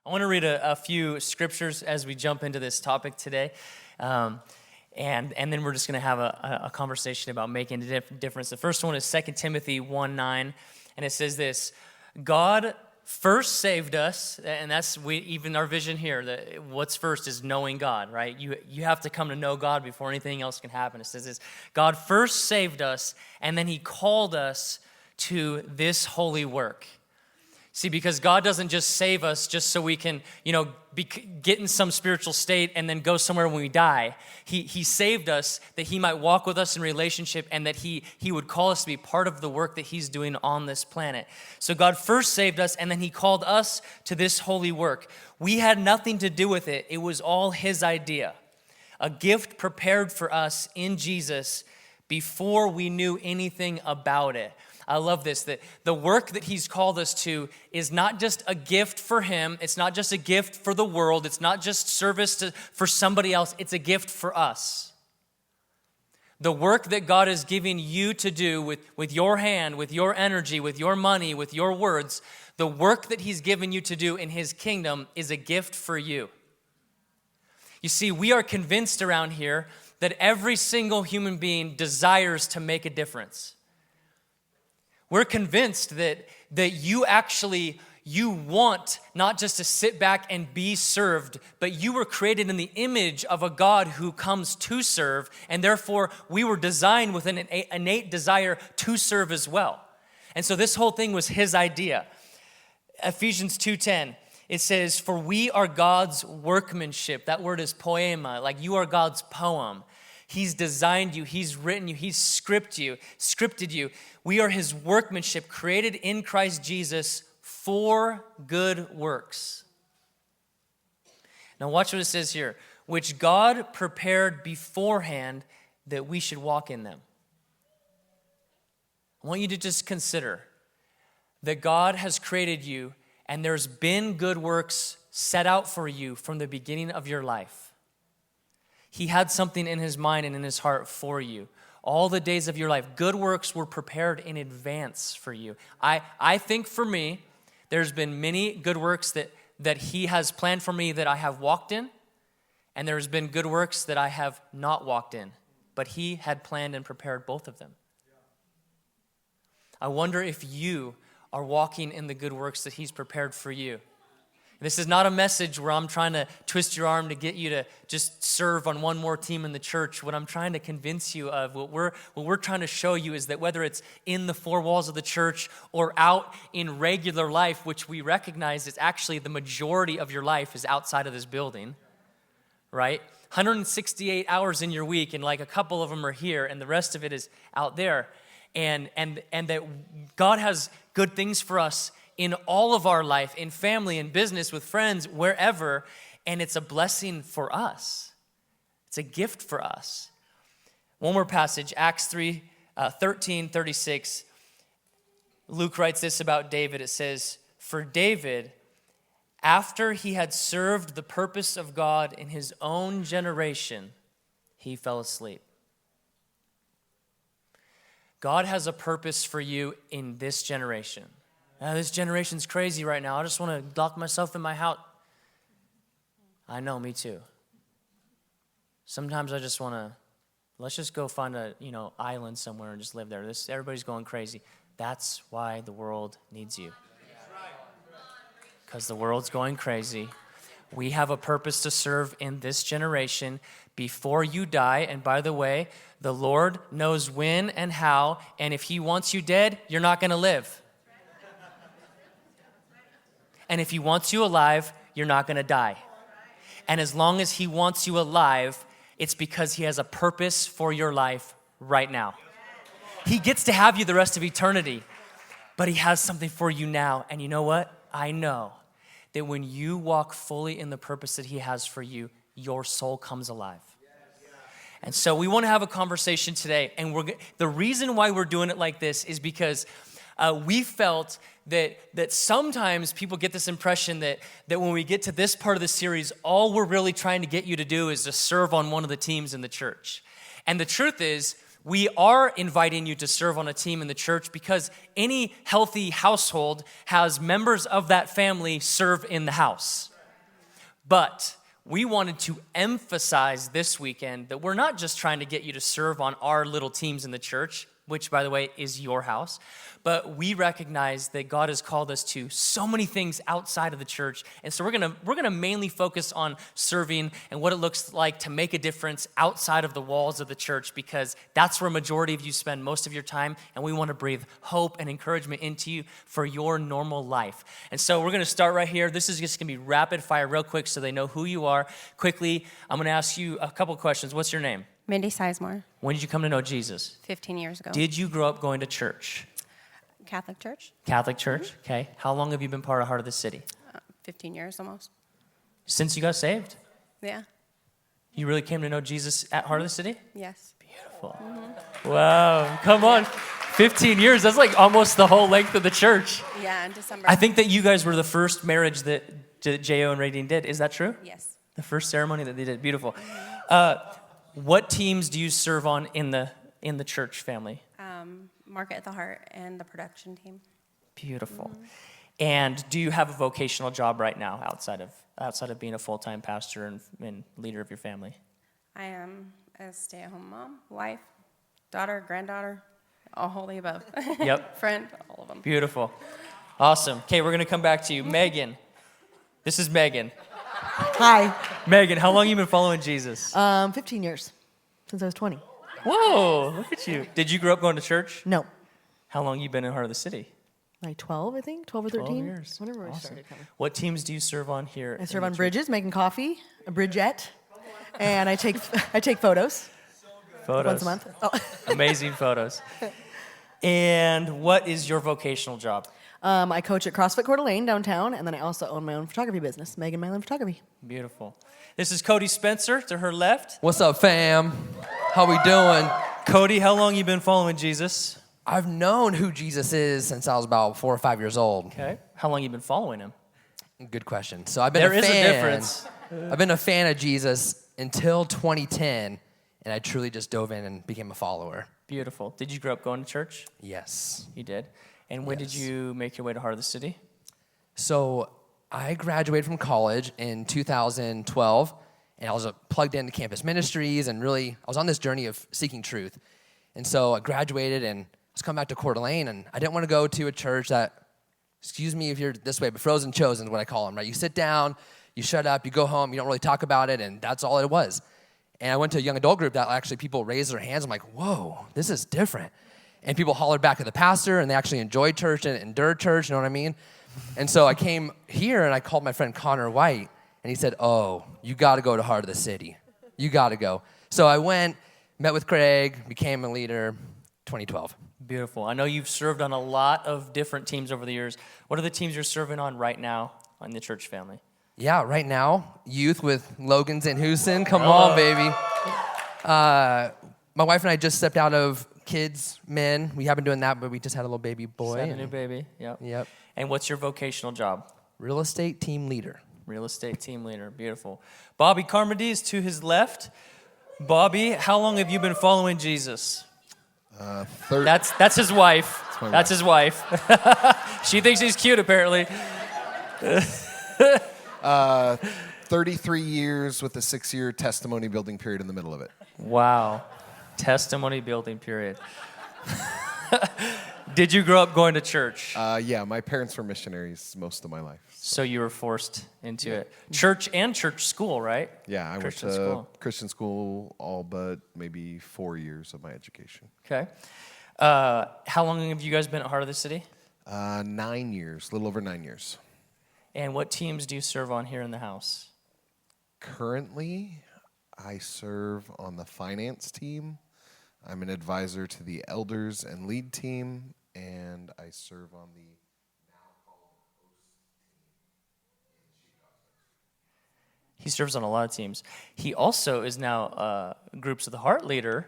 I want to read a few scriptures as we jump into this topic today. And then we're just going to have a conversation about making a difference. The first one is 2 Timothy 1:9, and it says this: God first saved us, and that's even our vision here, that what's first is knowing God, right? You have to come to know God before anything else can happen. It says this: God first saved us, and then he called us to this holy work. See, because God doesn't just save us just so we can, get in some spiritual state and then go somewhere when we die. He saved us that he might walk with us in relationship and that he would call us to be part of the work that he's doing on this planet. So God first saved us, and then he called us to this holy work. We had nothing to do with it. It was all his idea. A gift prepared for us in Jesus before we knew anything about it. I love this, that the work that he's called us to is not just a gift for him. It's not just a gift for the world. It's not just service for somebody else. It's a gift for us. The work that God is giving you to do with your hand, with your energy, with your money, with your words, the work that he's given you to do in his kingdom is a gift for you. You see, we are convinced around here that every single human being desires to make a difference. We're convinced that you want not just to sit back and be served, but you were created in the image of a God who comes to serve, and therefore we were designed with an innate desire to serve as well. And so this whole thing was his idea. Ephesians 2:10, it says, "For we are God's workmanship." That word is poema, like you are God's poem. He's designed you, he's written you, he's scripted you. We are his workmanship, created in Christ Jesus for good works. Now watch what it says here, which God prepared beforehand that we should walk in them. I want you to just consider that God has created you, and there's been good works set out for you from the beginning of your life. He had something in his mind and in his heart for you. All the days of your life, good works were prepared in advance for you. I think for me, there's been many good works that he has planned for me that I have walked in, and there's been good works that I have not walked in, but he had planned and prepared both of them. I wonder if you are walking in the good works that he's prepared for you. This is not a message where I'm trying to twist your arm to get you to just serve on one more team in the church. What I'm trying to convince you of, what we're trying to show you is that whether it's in the four walls of the church or out in regular life, which we recognize is actually the majority of your life is outside of this building, right? 168 hours in your week, and like a couple of them are here, and the rest of it is out there. And that God has good things for us in all of our life, in family, in business, with friends, wherever, and it's a blessing for us. It's a gift for us. One more passage, Acts 13:36. Luke writes this about David. It says, "For David, after he had served the purpose of God in his own generation, he fell asleep." God has a purpose for you in this generation. This generation's crazy right now. I just want to lock myself in my house. I know, me too. Sometimes I just want to, let's just go find a island somewhere and just live there. Everybody's going crazy. That's why the world needs you. Because the world's going crazy. We have a purpose to serve in this generation before you die. And by the way, the Lord knows when and how. And if he wants you dead, you're not going to live. And if he wants you alive, you're not going to die. And as long as he wants you alive, it's because he has a purpose for your life right now. He gets to have you the rest of eternity, but he has something for you now. And you know what? I know that when you walk fully in the purpose that he has for you, your soul comes alive. And so we want to have a conversation today. And the reason why we're doing it like this is because we felt that sometimes people get this impression that when we get to this part of the series, all we're really trying to get you to do is to serve on one of the teams in the church. And the truth is, we are inviting you to serve on a team in the church because any healthy household has members of that family serve in the house. But we wanted to emphasize this weekend that we're not just trying to get you to serve on our little teams in the church, which, by the way, is your house. But we recognize that God has called us to so many things outside of the church. And so we're gonna mainly focus on serving and what it looks like to make a difference outside of the walls of the church, because that's where a majority of you spend most of your time. And we want to breathe hope and encouragement into you for your normal life. And so we're gonna start right here. This is just gonna be rapid fire real quick so they know who you are. Quickly, I'm gonna ask you a couple questions. What's your name? Mindy Sizemore. When did you come to know Jesus? 15 years ago. Did you grow up going to church? Catholic church. Catholic church, okay. How long have you been part of Heart of the City? 15 years almost. Since you got saved? Yeah. You really came to know Jesus at Heart of the City? Yes. Beautiful. Wow, come on. 15 years, that's like almost the whole length of the church. Yeah, in December. I think that you guys were the first marriage that J.O. and Radine did. Is that true? Yes. The first ceremony that they did. Beautiful. What teams do you serve on in the church family? Market at the Heart and the production team. Beautiful. And do you have a vocational job right now outside of being a full-time pastor and leader of your family? I am a stay-at-home mom, wife, daughter, granddaughter, all wholly above. Yep. Friend, all of them. Beautiful. Awesome. Okay, we're going to come back to you. Megan. This is Megan. Hi. Megan, how long have you been following Jesus? 15 years, since I was 20. Whoa, look at you. Did you grow up going to church? No, How long you been in Heart of the City? like 12, I think, 12 or 12 13. years. Whenever I Awesome. started coming. What teams do you serve on here? I serve on bridges, making coffee, a bridgette, and I take photos Photos. once a month. Oh. Amazing photos. And what is your vocational job? I coach at CrossFit Coeur d'Alene downtown, and then I also own my own photography business, Megan Mylan Photography. Beautiful. This is Cody Spencer to her left. What's up, fam? How we doing? Cody, how long you been following Jesus? I've known who Jesus is since I was about 4 or 5 years old. Okay. How long you been following him? Good question. So I've been There a is fan. a difference. I've been a fan of Jesus until 2010, and I truly just dove in and became a follower. Beautiful. Did you grow up going to church? Yes. You did. And when did you make your way to Heart of the City? So I graduated from college in 2012, and I was plugged into campus ministries, and really, I was on this journey of seeking truth. And so I graduated, and I was coming back to Coeur d'Alene, and I didn't want to go to a church that, excuse me if you're this way, but frozen chosen is what I call them, right? You sit down, you shut up, you go home, you don't really talk about it, and that's all it was. And I went to a young adult group that actually people raised their hands. I'm like, whoa, this is different. And people hollered back at the pastor, and they actually enjoyed church and endured church, you know what I mean? And so I came here, and I called my friend Connor White, and he said, oh, you got to go to Heart of the City. You got to go. So I went, met with Craig, became a leader, 2012. Beautiful. I know you've served on a lot of different teams over the years. What are the teams you're serving on right now in the church family? Yeah, right now, youth with Logan's and Houston. Come on, baby. My wife and I just stepped out of kids, men. We have been doing that, but we just had a little baby boy. Had a new baby. Yep. Yep. And what's your vocational job? Real estate team leader. Real estate team leader. Beautiful. Bobby Carmody to his left. Bobby, how long have you been following Jesus? That's his wife. That's his wife. She thinks he's cute, apparently. 33 years with a 6-year testimony building period in the middle of it. Wow. Testimony building period. Did you grow up going to church? Yeah, my parents were missionaries most of my life. So you were forced into it. Church and church school, right? Yeah, I went Christian to school. Christian school all but maybe 4 years of my education. Okay. How long have you guys been at Heart of the City? 9 years, a little over 9 years. And what teams do you serve on here in the house? Currently, I serve on the finance team. I'm an advisor to the elders and lead team, and I serve on the He serves on a lot of teams. He also is now Groups of the Heart leader,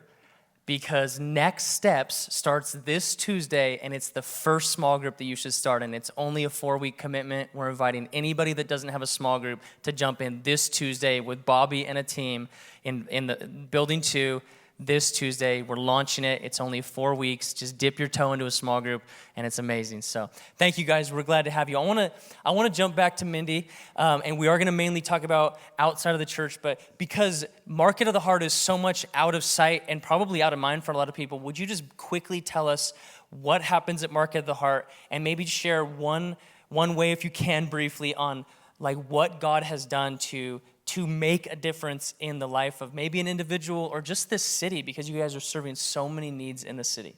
because Next Steps starts this Tuesday, and it's the first small group that you should start in. It's only a 4-week commitment. We're inviting anybody that doesn't have a small group to jump in this Tuesday with Bobby and a team in the Building 2. this Tuesday. We're launching it. It's only 4 weeks. Just dip your toe into a small group, and it's amazing. So thank you guys. We're glad to have you. I want to jump back to Mindy, and we are going to mainly talk about outside of the church, but because Market of the Heart is so much out of sight and probably out of mind for a lot of people, would you just quickly tell us what happens at Market of the Heart, and maybe share one way, if you can, briefly on like what God has done to make a difference in the life of maybe an individual or just this city, because you guys are serving so many needs in the city.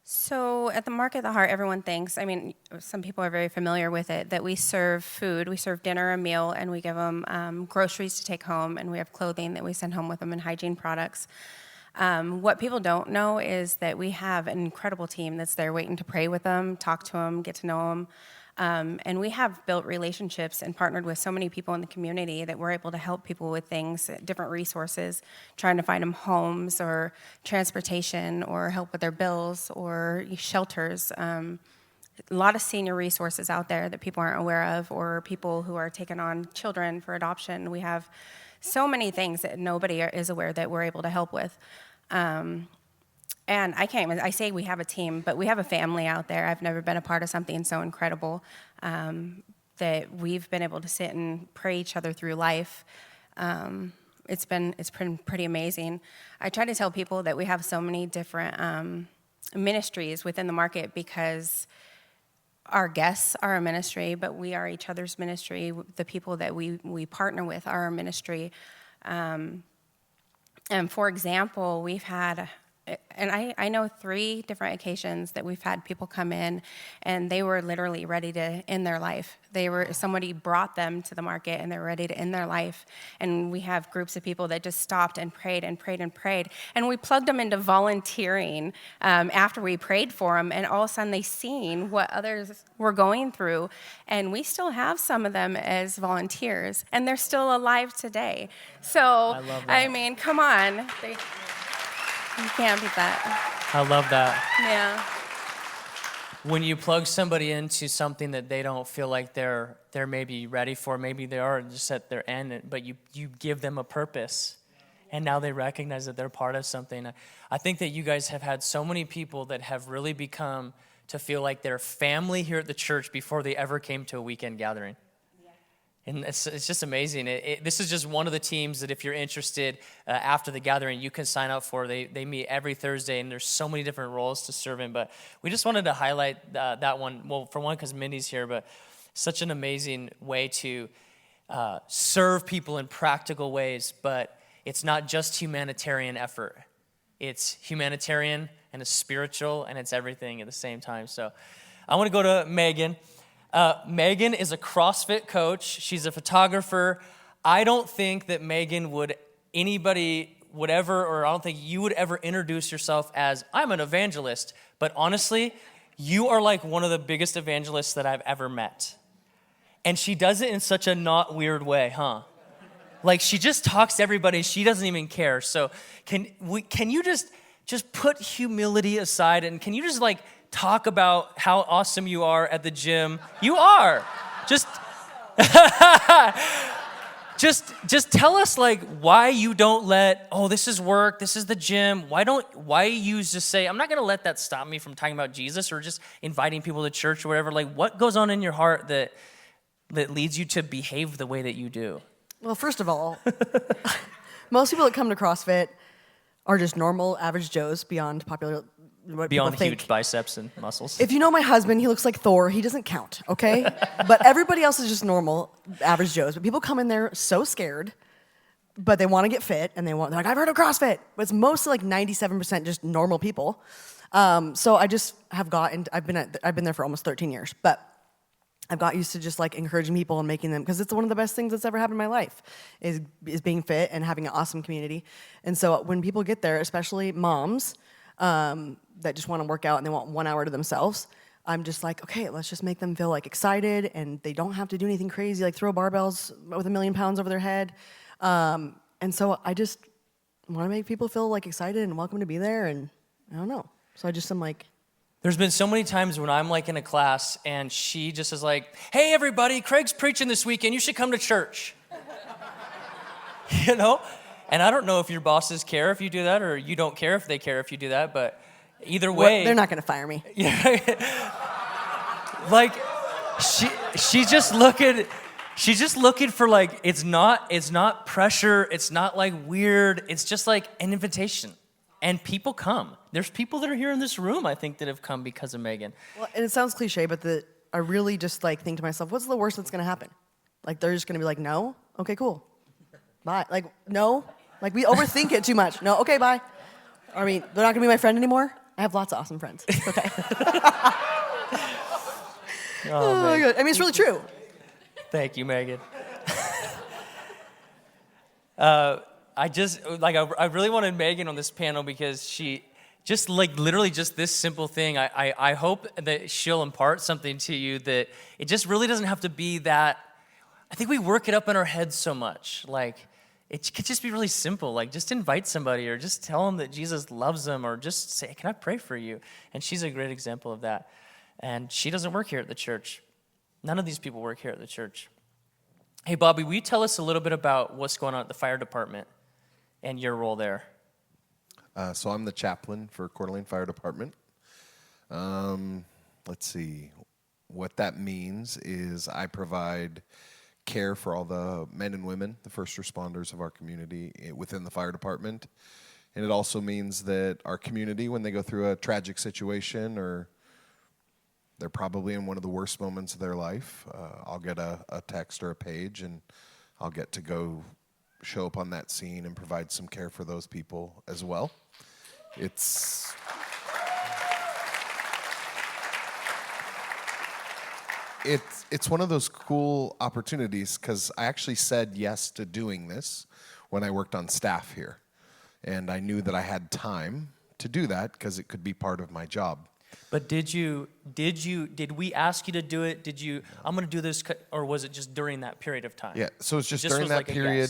So at the Market of the Heart, everyone thinks, I mean, some people are very familiar with it, that we serve food, we serve dinner, a meal, and we give them groceries to take home, and we have clothing that we send home with them and hygiene products. What people don't know is that we have an incredible team that's there waiting to pray with them, talk to them, get to know them. And we have built relationships and partnered with so many people in the community that we're able to help people with things, different resources, trying to find them homes or transportation or help with their bills or shelters. A lot of senior resources out there that people aren't aware of, or people who are taking on children for adoption. We have so many things that nobody is aware that we're able to help with. And I say we have a team, but we have a family out there. I've never been a part of something so incredible that we've been able to sit and pray each other through life. It's been pretty amazing. I try to tell people that we have so many different ministries within the market, because our guests are a ministry, but we are each other's ministry. The people that we partner with are our ministry. And for example, we've had, and I know 3 different occasions that we've had people come in and they were literally ready to end their life. Somebody brought them to the market and they're ready to end their life. And we have groups of people that just stopped and prayed and prayed and prayed. And we plugged them into volunteering after we prayed for them. And all of a sudden they seen what others were going through. And we still have some of them as volunteers. And they're still alive today. So, I love that. I mean, come on. You can't beat that. I love that. Yeah. When you plug somebody into something that they don't feel like they're maybe ready for, maybe they are just at their end, but you give them a purpose, and now they recognize that they're part of something. I think that you guys have had so many people that have really become to feel like they're family here at the church before they ever came to a weekend gathering. And it's just amazing. This is just one of the teams that if you're interested after the gathering, you can sign up for. They meet every Thursday, and there's so many different roles to serve in. But we just wanted to highlight that one. Well, for one, because Mindy's here, but such an amazing way to serve people in practical ways. But it's not just humanitarian effort. It's humanitarian, and it's spiritual, and it's everything at the same time. So I want to go to Megan. Megan is a CrossFit coach. She's a photographer. I don't think that Megan anybody would ever, or I don't think you would ever introduce yourself as, I'm an evangelist. But honestly, you are like one of the biggest evangelists that I've ever met. And she does it in such a not weird way, huh? Like she just talks to everybody. She doesn't even care. So can you just put humility aside, and can you just like talk about how awesome you are at the gym? You are. Just tell us like why you don't let, this is work, this is the gym. Why you just say, I'm not going to let that stop me from talking about Jesus or just inviting people to church or whatever. Like what goes on in your heart that leads you to behave the way that you do? Well, first of all, most people that come to CrossFit are just normal, average Joes beyond popular. Beyond huge biceps and muscles. If you know my husband, he looks like Thor. He doesn't count, okay? But everybody else is just normal, average Joes. But people come in there so scared, but they want to get fit, and they're like, I've heard of CrossFit. But it's mostly like 97% just normal people. So I just have I've been there for almost 13 years, but I've got used to just like encouraging people and making them, because it's one of the best things that's ever happened in my life is being fit and having an awesome community. And so when people get there, especially moms, that just want to work out and they want 1 hour to themselves, I'm just like, okay, let's just make them feel like excited, and they don't have to do anything crazy, like throw barbells with 1 million pounds over their head. And so I just want to make people feel like excited and welcome to be there, and I don't know. So I'm like... There's been so many times when I'm like in a class and she just is like, hey everybody, Craig's preaching this weekend, you should come to church. You know? And I don't know if your bosses care if you do that, or you don't care if they care if you do that, but either way. They're not going to fire me. Like, she's just looking for, like, it's not pressure, it's not like weird, it's just like an invitation. And people come. There's people that are here in this room, I think, that have come because of Megan. Well, and it sounds cliche, but I really just like think to myself, what's the worst that's going to happen? Like, they're just going to be like, no? Okay, cool. Bye. Like, no? Like, we overthink it too much. No? Okay, bye. I mean, they're not going to be my friend anymore? I have lots of awesome friends. It's okay. Oh, my God. I mean, it's really true. Thank you, Megan. I really wanted Megan on this panel because she just, like, literally just this simple thing. I hope that she'll impart something to you that it just really doesn't have to be that. I think we work it up in our heads so much. Like, it could just be really simple. Like, just invite somebody or just tell them that Jesus loves them, or just say, can I pray for you? And she's a great example of that. And she doesn't work here at the church. None of these people work here at the church. Hey, Bobby, will you tell us a little bit about what's going on at the fire department and your role there? So I'm the chaplain for Coeur d'Alene Fire Department. Let's see. What that means is I provide care for all the men and women, the first responders of our community within the fire department. And it also means that our community, when they go through a tragic situation or they're probably in one of the worst moments of their life, I'll get a text or a page, and I'll get to go show up on that scene and provide some care for those people as well. It's one of those cool opportunities because I actually said yes to doing this when I worked on staff here. And I knew that I had time to do that because it could be part of my job. But did we ask you to do it? I'm going to do this, or was it just during that period of time? Yeah, so it's just during that period.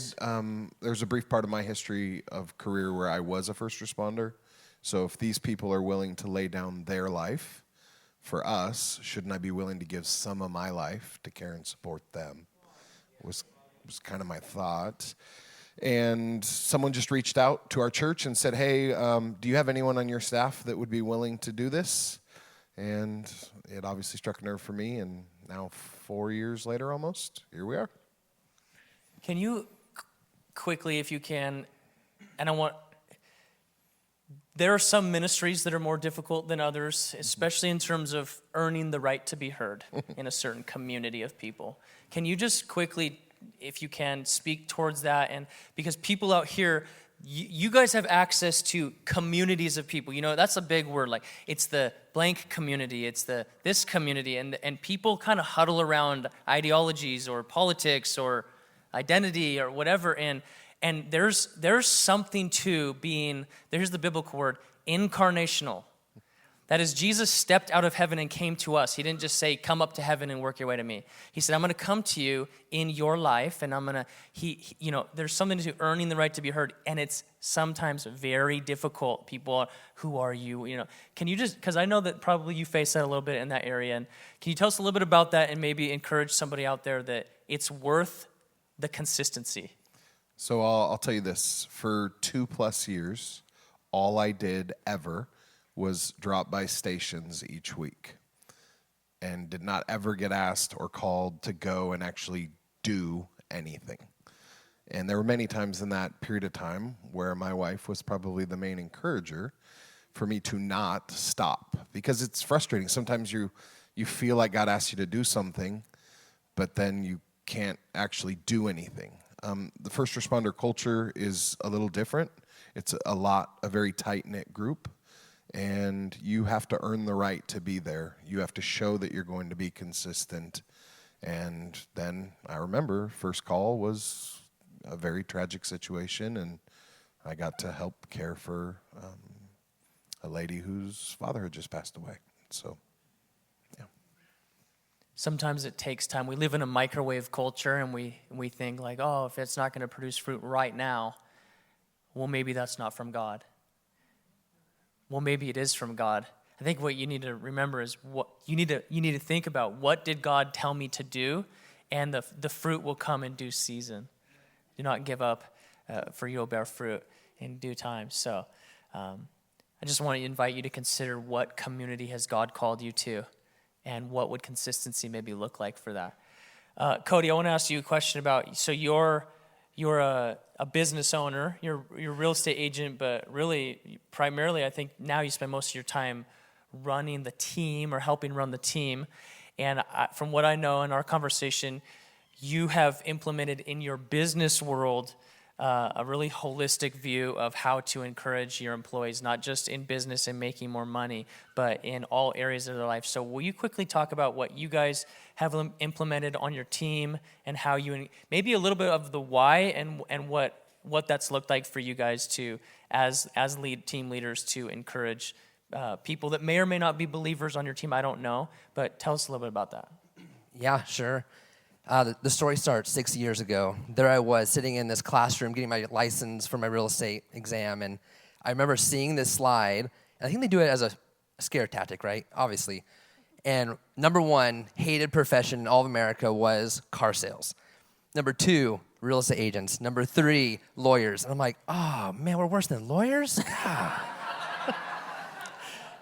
There's a brief part of my history of career where I was a first responder. So if these people are willing to lay down their life for us, shouldn't I be willing to give some of my life to care and support them? Was kind of my thought. And someone just reached out to our church and said, hey, do you have anyone on your staff that would be willing to do this? And it obviously struck a nerve for me, and now 4 years later almost, here we are. Can you quickly, if you can, there are some ministries that are more difficult than others, especially in terms of earning the right to be heard in a certain community of people. Can you just quickly, if you can, speak towards that? And because people out here, you guys have access to communities of people. You know, that's a big word. Like, it's the blank community, it's this community, and people kind of huddle around ideologies or politics or identity or whatever. And there's something to being, there's the biblical word, incarnational. That is, Jesus stepped out of heaven and came to us. He didn't just say, come up to heaven and work your way to me. He said, I'm going to come to you in your life, and I'm going to, there's something to earning the right to be heard, and it's sometimes very difficult. People, who are you? Can you just, because I know that probably you face that a little bit in that area, and can you tell us a little bit about that and maybe encourage somebody out there that it's worth the consistency? So I'll tell you this. For 2+ years, all I did ever was drop by stations each week and did not ever get asked or called to go and actually do anything. And there were many times in that period of time where my wife was probably the main encourager for me to not stop, because it's frustrating. Sometimes you feel like God asked you to do something, but then you can't actually do anything. The first responder culture is a little different. It's a very tight-knit group, and you have to earn the right to be there. You have to show that you're going to be consistent. And then I remember first call was a very tragic situation, and I got to help care for a lady whose father had just passed away. So, yeah. Sometimes it takes time. We live in a microwave culture, and we think like, oh, if it's not going to produce fruit right now, well, maybe that's not from God. Well, maybe it is from God. I think what you need to remember is what you need to think about. What did God tell me to do? And the fruit will come in due season. Do not give up. for you will bear fruit in due time. So I just want to invite you to consider what community has God called you to, and what would consistency maybe look like for that. Cody, I want to ask you a question about, so you're a business owner, you're a real estate agent, but really, primarily, I think now you spend most of your time running the team or helping run the team. And from what I know in our conversation, you have implemented in your business world a really holistic view of how to encourage your employees, not just in business and making more money, but in all areas of their life. So will you quickly talk about what you guys have implemented on your team, and how you, maybe a little bit of the why and what that's looked like for you guys to, as team leaders, to encourage people that may or may not be believers on your team? I don't know, but tell us a little bit about that. Yeah, sure. The story starts 6 years ago. There I was sitting in this classroom getting my license for my real estate exam, and I remember seeing this slide, and I think they do it as a scare tactic, right? Obviously. And number one, hated profession in all of America was car sales. Number two, real estate agents. Number three, lawyers. And I'm like, oh man, we're worse than lawyers? God.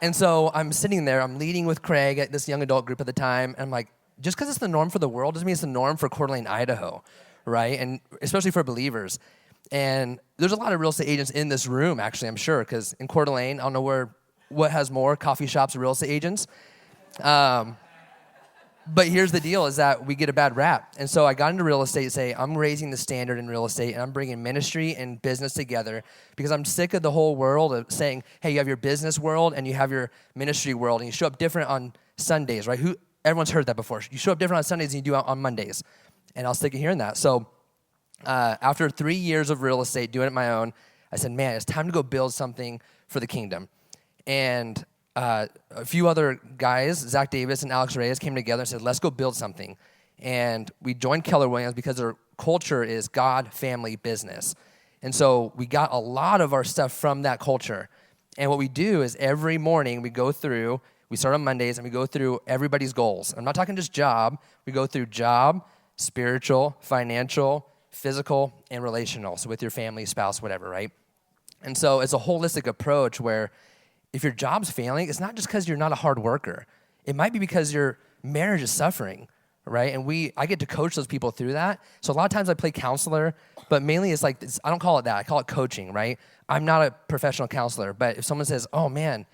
And so I'm sitting there, I'm leading with Craig at this young adult group at the time, and I'm like, just because it's the norm for the world doesn't mean it's the norm for Coeur d'Alene, Idaho, right? And especially for believers. And there's a lot of real estate agents in this room, actually, I'm sure, because in Coeur d'Alene, I don't know what has more, coffee shops or real estate agents. But here's the deal, is that we get a bad rap. And so I got into real estate to say, I'm raising the standard in real estate, and I'm bringing ministry and business together, because I'm sick of the whole world of saying, hey, you have your business world and you have your ministry world, and you show up different on Sundays, right? Everyone's heard that before. You show up different on Sundays than you do on Mondays. And I'll stick to hearing that. So after 3 years of real estate, doing it my own, I said, man, it's time to go build something for the kingdom. And a few other guys, Zach Davis and Alex Reyes, came together and said, let's go build something. And we joined Keller Williams because their culture is God, family, business. And so we got a lot of our stuff from that culture. And what we do is every morning we start on Mondays, and we go through everybody's goals. I'm not talking just job. We go through job, spiritual, financial, physical, and relational. So with your family, spouse, whatever, right? And so it's a holistic approach where if your job's failing, it's not just because you're not a hard worker. It might be because your marriage is suffering, right? And I get to coach those people through that. So a lot of times I play counselor, but mainly I don't call it that. I call it coaching, right? I'm not a professional counselor, but if someone says, oh man,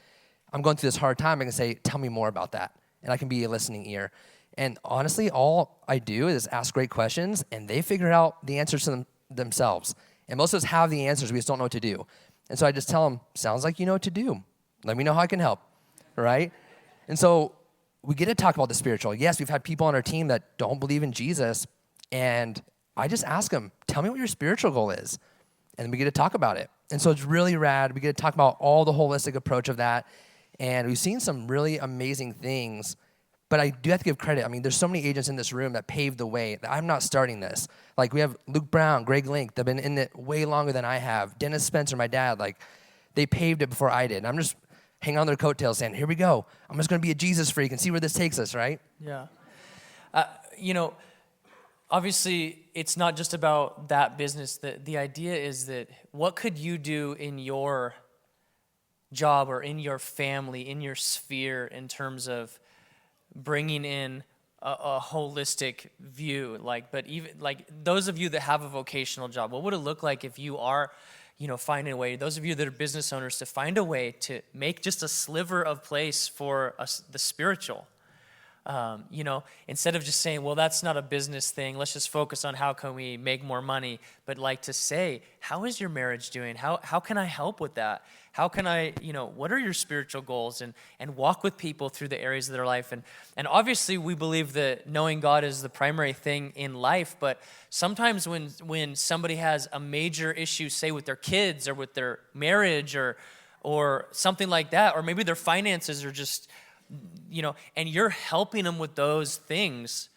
I'm going through this hard time, I can say, tell me more about that. And I can be a listening ear. And honestly, all I do is ask great questions, and they figure out the answers to themselves. And most of us have the answers, we just don't know what to do. And so I just tell them, sounds like you know what to do. Let me know how I can help, right? And so we get to talk about the spiritual. Yes, we've had people on our team that don't believe in Jesus, and I just ask them, tell me what your spiritual goal is. And then we get to talk about it. And so it's really rad. We get to talk about all the holistic approach of that. And we've seen some really amazing things, but I do have to give credit. I mean, there's so many agents in this room that paved the way. I'm not starting this. Like, we have Luke Brown, Greg Link, they've been in it way longer than I have. Dennis Spencer, my dad, like, they paved it before I did. And I'm just hanging on their coattails saying, here we go. I'm just going to be a Jesus freak and see where this takes us, right? Yeah. Obviously, it's not just about that business. The idea is that what could you do in your job or in your family, in your sphere, in terms of bringing in a holistic view? But even like those of you that have a vocational job, what would it look like if you are, finding a way, those of you that are business owners, to find a way to make just a sliver of place for the spiritual? Instead of just saying, well, that's not a business thing, let's just focus on how can we make more money, but like to say, how is your marriage doing? How can I help with that? How can I, what are your spiritual goals? And walk with people through the areas of their life. And obviously we believe that knowing God is the primary thing in life, but sometimes when somebody has a major issue, say with their kids or with their marriage or something like that, or maybe their finances are just, and you're helping them with those things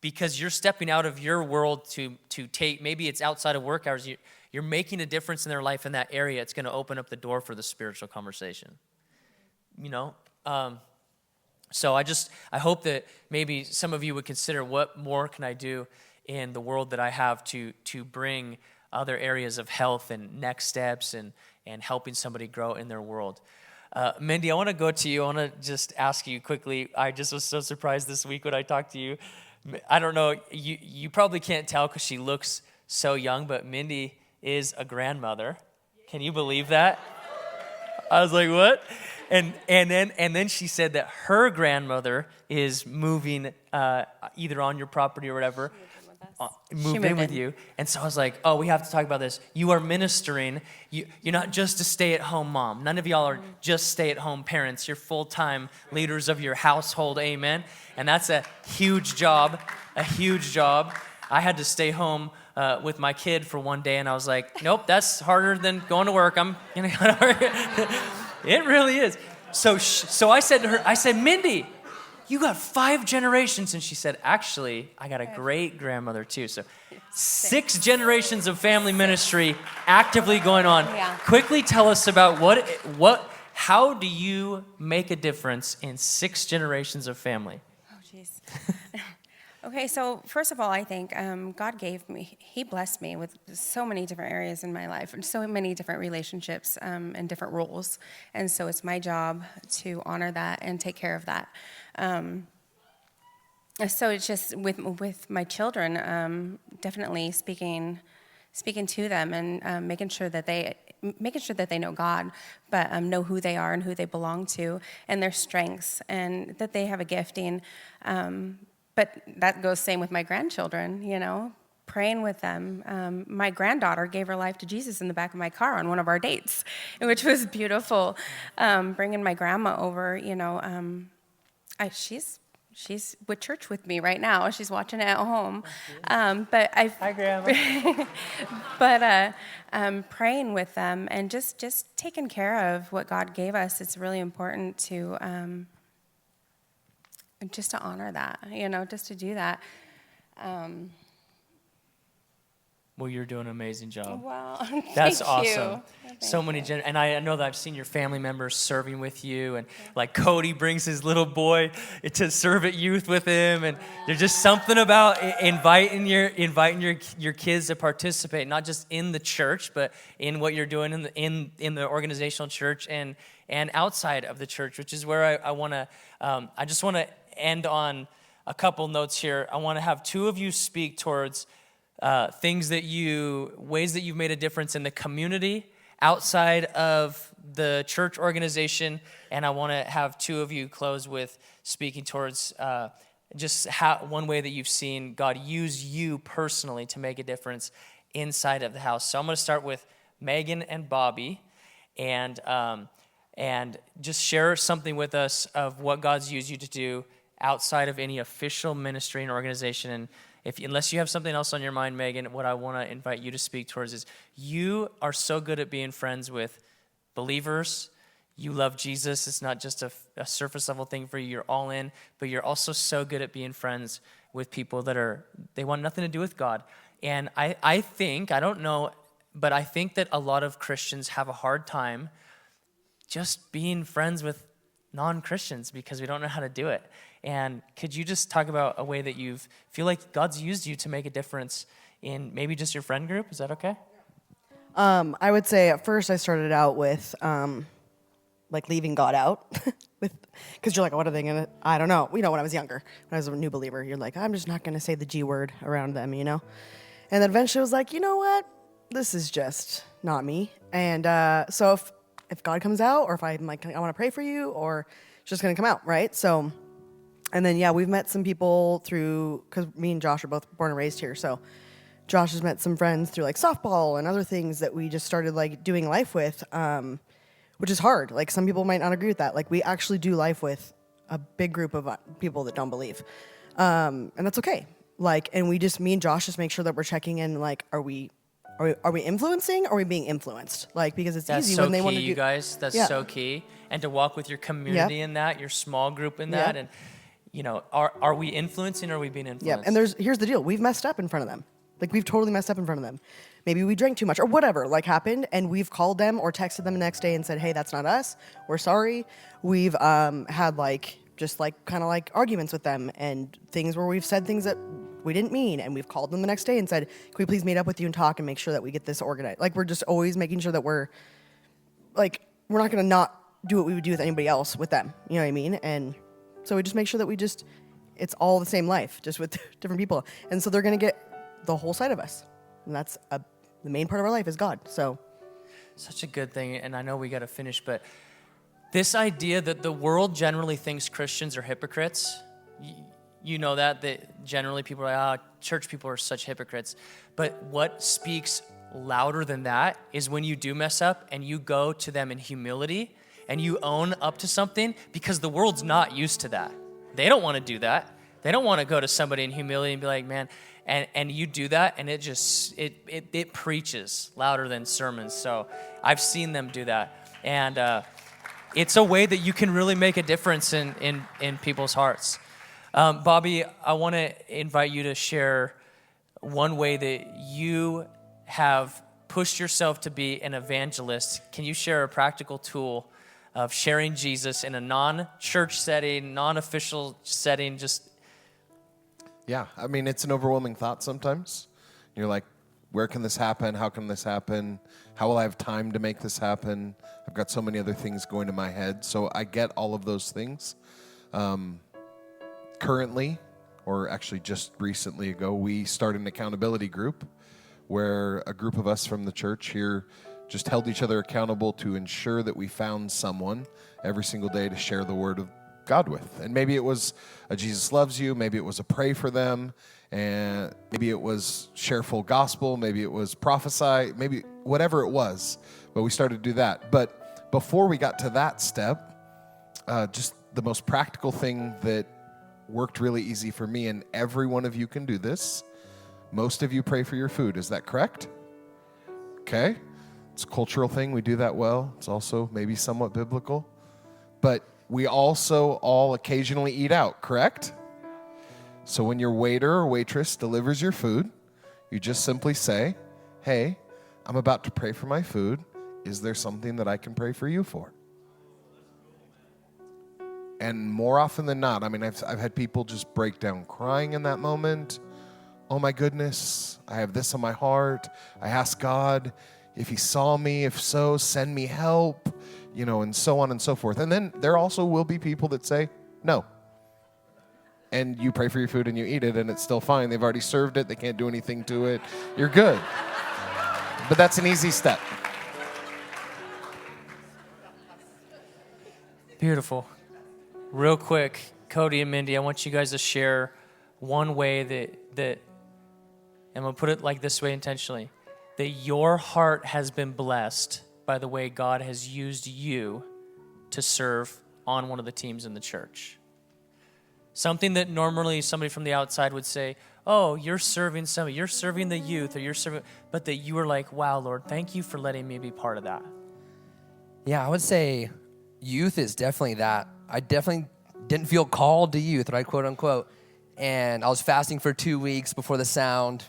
because you're stepping out of your world to take, maybe it's outside of work hours, you're making a difference in their life in that area. It's going to open up the door for the spiritual conversation, So I hope that maybe some of you would consider, what more can I do in the world that I have to bring other areas of health and next steps and helping somebody grow in their world. Mindy, I want to go to you. I want to just ask you quickly. I just was so surprised this week when I talked to you. I don't know, you probably can't tell because she looks so young, but Mindy is a grandmother. Can you believe that? I was like, what? And then she said that her grandmother is moving either on your property or whatever. Moved in with you. And so I was like, oh, we have to talk about this. You are ministering. You're not just a stay-at-home mom. None of y'all are just stay-at-home parents. You're full-time leaders of your household, amen? And that's a huge job, I had to stay home with my kid for one day, and I was like, nope, that's harder than going to work. I'm gonna go to work. It really is. So I said to her, I said, Mindy, you got 5 generations. And she said, actually, I got a great-grandmother too. So 6 generations of family ministry actively going on. Yeah. Quickly tell us about how do you make a difference in 6 generations of family? Oh, jeez. Okay, so first of all, I think God He blessed me with so many different areas in my life and so many different relationships and different roles. And so it's my job to honor that and take care of that. So it's just with my children, definitely speaking to them and making sure that they know God, but know who they are and who they belong to and their strengths and that they have a gifting. But that goes same with my grandchildren, praying with them. My granddaughter gave her life to Jesus in the back of my car on one of our dates, which was beautiful. Bringing my grandma over, she's with church with me right now. She's watching it at home. Hi, Grandma. But praying with them and just taking care of what God gave us. It's really important to just to honor that, just to do that. Well, you're doing an amazing job. Wow, That's thank you. awesome. So many, and I know that I've seen your family members serving with you, and like Cody brings his little boy to serve at youth with him, and there's just something about inviting your kids to participate, not just in the church, but in what you're doing in the organizational church and outside of the church, which is where I want to. I just want to end on a couple notes here. I want to have 2 of you speak towards ways that you've made a difference in the community outside of the church organization, and I want to have 2 of you close with speaking towards just one way that you've seen God use you personally to make a difference inside of the house. So I'm going to start with Megan and Bobby, and just share something with us of what God's used you to do outside of any official ministry and organization. And unless you have something else on your mind, Megan, what I want to invite you to speak towards is you are so good at being friends with believers. You love Jesus. It's not just a surface level thing for you. You're all in, but you're also so good at being friends with people they want nothing to do with God. And I think, I don't know, but I think that a lot of Christians have a hard time just being friends with non-Christians because we don't know how to do it. And could you just talk about a way that you feel like God's used you to make a difference in maybe just your friend group? Is that okay? I would say at first I started out with leaving God out, because you're like, what are they gonna? I don't know. When I was younger, when I was a new believer, you're like, I'm just not gonna say the G word around them, And then eventually I was like, you know what? This is just not me. And so if God comes out, or if I'm like, I want to pray for you, or it's just gonna come out, right? So. And then, we've met some people because me and Josh are both born and raised here. So Josh has met some friends through like softball and other things that we just started like doing life with, which is hard. Like some people might not agree with that. Like we actually do life with a big group of people that don't believe. And that's okay. And me and Josh just make sure that we're checking in, like, are we influencing, or are we being influenced? Because it's That's easy so when they want to key, do. you guys. That's so key. And to walk with your community in that, your small group in that, and are we influencing or are we being influenced? Yeah, and here's the deal. We've messed up in front of them. We've totally messed up in front of them. Maybe we drank too much or whatever, happened, and we've called them or texted them the next day and said, hey, that's not us. We're sorry. We've had, kind of arguments with them and things where we've said things that we didn't mean. And we've called them the next day and said, can we please meet up with you and talk and make sure that we get this organized? Like, we're just always making sure that we're not going to not do what we would do with anybody else with them. You know what I mean? And so we just make sure that it's all the same life, just with different people. And so they're going to get the whole side of us. And that's the main part of our life is God. So Such a good thing, and I know we got to finish, but this idea that the world generally thinks Christians are hypocrites, you know that generally people are like, church people are such hypocrites. But what speaks louder than that is when you do mess up and you go to them in humility and you own up to something, because the world's not used to that. They don't want to do that. They don't want to go to somebody in humility and be like, man, and you do that, and it preaches louder than sermons. So I've seen them do that. And it's a way that you can really make a difference in people's hearts. Bobby, I want to invite you to share one way that you have pushed yourself to be an evangelist. Can you share a practical tool of sharing Jesus in a non-church setting, non-official setting? Yeah, I mean, it's an overwhelming thought sometimes. You're like, where can this happen? How can this happen? How will I have time to make this happen? I've got so many other things going to my head. So I get all of those things. Currently, or actually just recently ago, we started an accountability group where a group of us from the church here just held each other accountable to ensure that we found someone every single day to share the word of God with. And maybe it was a Jesus loves you, maybe it was a pray for them, and maybe it was share full gospel, maybe it was prophesy, maybe whatever it was. But we started to do that. But before we got to that step, just the most practical thing that worked really easy for me, and every one of you can do this. Most of you pray for your food. Is that correct? Okay. It's a cultural thing. We do that well. It's also maybe somewhat biblical. But we also all occasionally eat out, correct? So when your waiter or waitress delivers your food, you just simply say, hey, I'm about to pray for my food. Is there something that I can pray for you for? And more often than not, I mean, I've had people just break down crying in that moment. Oh my goodness, I have this on my heart. I ask God if he saw me, if so, send me help, and so on and so forth. And then there also will be people that say, no. And you pray for your food and you eat it and it's still fine. They've already served it. They can't do anything to it. You're good. But that's an easy step. Beautiful. Real quick, Cody and Mindy, I want you guys to share one way that I'm going to put it like this way intentionally, that your heart has been blessed by the way God has used you to serve on one of the teams in the church. Something that normally somebody from the outside would say, oh, you're serving the youth, or you're serving, but that you were like, wow, Lord, thank you for letting me be part of that. Yeah, I would say youth is definitely that. I definitely didn't feel called to youth, right, quote unquote. And I was fasting for 2 weeks before the sound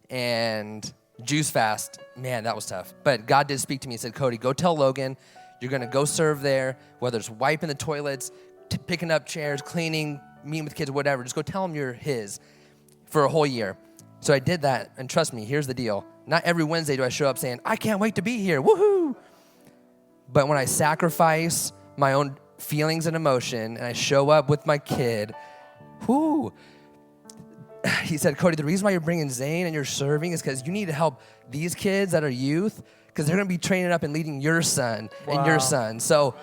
and juice fast. Man, that was tough. But God did speak to me and said, Cody, go tell Logan you're going to go serve there, whether it's wiping the toilets, picking up chairs, cleaning, meeting with kids, whatever. Just go tell him you're his for a whole year. So I did that, and trust me, here's the deal. Not every Wednesday do I show up saying, I can't wait to be here, woohoo! But when I sacrifice my own feelings and emotion, and I show up with my kid, whoo! He said, Cody, the reason why you're bringing Zane and you're serving is because you need to help these kids that are youth, because they're going to be training up and leading your son and your son. So,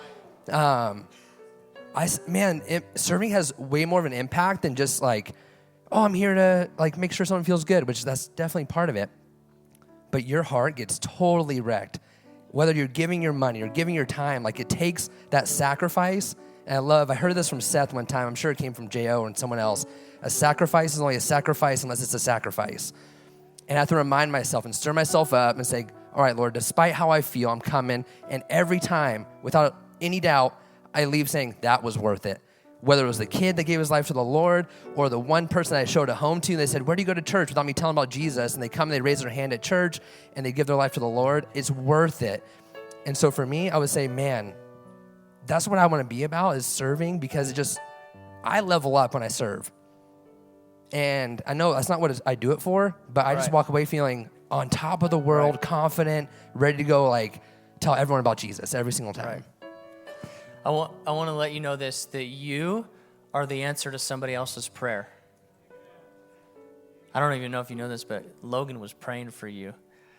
serving has way more of an impact than just like, oh, I'm here to like make sure someone feels good, which that's definitely part of it. But your heart gets totally wrecked. Whether you're giving your money or giving your time, like it takes that sacrifice. And I heard this from Seth one time. I'm sure it came from J.O. and someone else. A sacrifice is only a sacrifice unless it's a sacrifice. And I have to remind myself and stir myself up and say, all right, Lord, despite how I feel, I'm coming. And every time, without any doubt, I leave saying that was worth it. Whether it was the kid that gave his life to the Lord or the one person I showed a home to, and they said, where do you go to church? Without me telling them about Jesus. And they come and they raise their hand at church and they give their life to the Lord. It's worth it. And so for me, I would say, man, that's what I want to be about, is serving, because I level up when I serve. And I know that's not what I do it for, but I just Right. walk away feeling on top of the world, confident, ready to go, like, tell everyone about Jesus every single time. Right. I want to let you know this, that you are the answer to somebody else's prayer. I don't even know if you know this, but Logan was praying for you.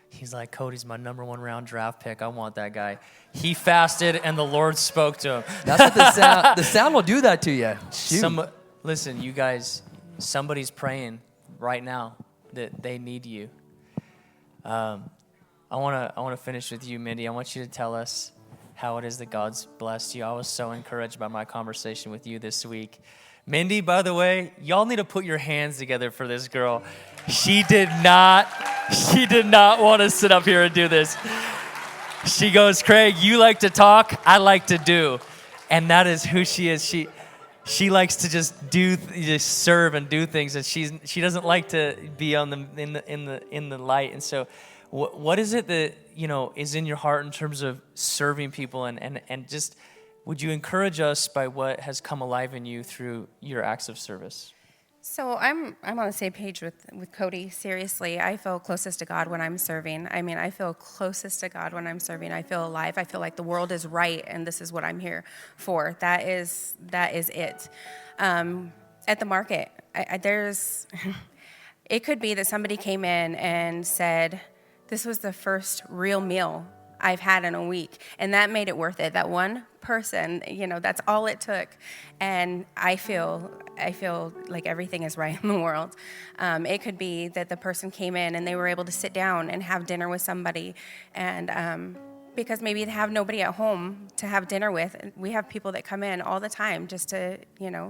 He's like, Cody's my number 1 round draft pick. I want that guy. He fasted, and the Lord spoke to him. That's what the sound will do that to you. Shoot. Listen, you guys, somebody's praying right now that they need you. I want to finish with you, Mindy. I want you to tell us how it is that God's blessed you. I was so encouraged by my conversation with you this week. Mindy, by the way, y'all need to put your hands together for this girl. She did not want to sit up here and do this. She goes, Craig, you like to talk, I like to do. And that is who she is. She likes to just serve and do things, and she doesn't like to be on in the light. And so, what is it that is in your heart in terms of serving people, and just would you encourage us by what has come alive in you through your acts of service? So I'm on the same page with Cody. Seriously, I feel closest to God when I'm serving. I mean, I feel closest to God when I'm serving. I feel alive. I feel like the world is right, and this is what I'm here for. That is it. At the market, there's. It could be that somebody came in and said, "This was the first real meal I've had in a week," and that made it worth it. That one person, that's all it took. And I feel like everything is right in the world. It could be that the person came in and they were able to sit down and have dinner with somebody, and because maybe they have nobody at home to have dinner with. We have people that come in all the time just to,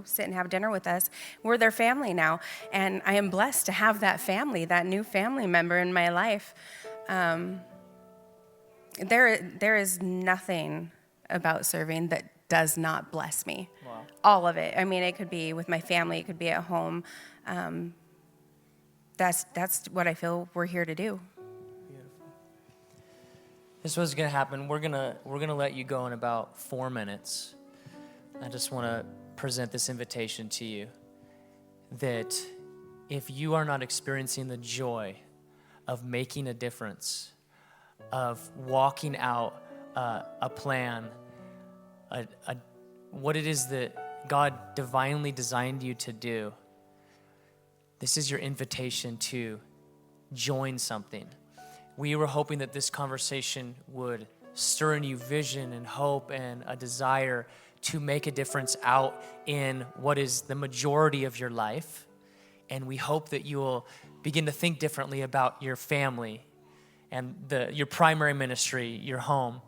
sit and have dinner with us. We're their family now, and I am blessed to have that family, that new family member in my life. There is nothing about serving that does not bless me. Wow. All of it. I mean, it could be with my family, it could be at home. That's what I feel we're here to do. This is what's going to happen. We're gonna let you go in about 4 minutes. I just want to present this invitation to you that if you are not experiencing the joy of making a difference, of walking out a plan, what it is that God divinely designed you to do, this is your invitation to join something. We were hoping that this conversation would stir in you vision and hope and a desire to make a difference out in what is the majority of your life. And we hope that you will begin to think differently about your family and your primary ministry, your home,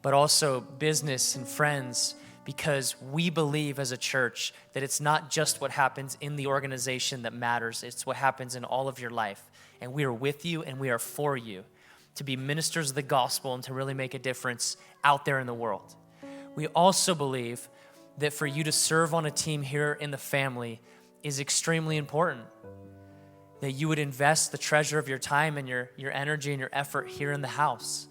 but also business and friends, because we believe as a church that it's not just what happens in the organization that matters, it's what happens in all of your life. And we are with you and we are for you to be ministers of the gospel and to really make a difference out there in the world. We also believe that for you to serve on a team here in the family is extremely important. That you would invest the treasure of your time and your energy and your effort here in the house.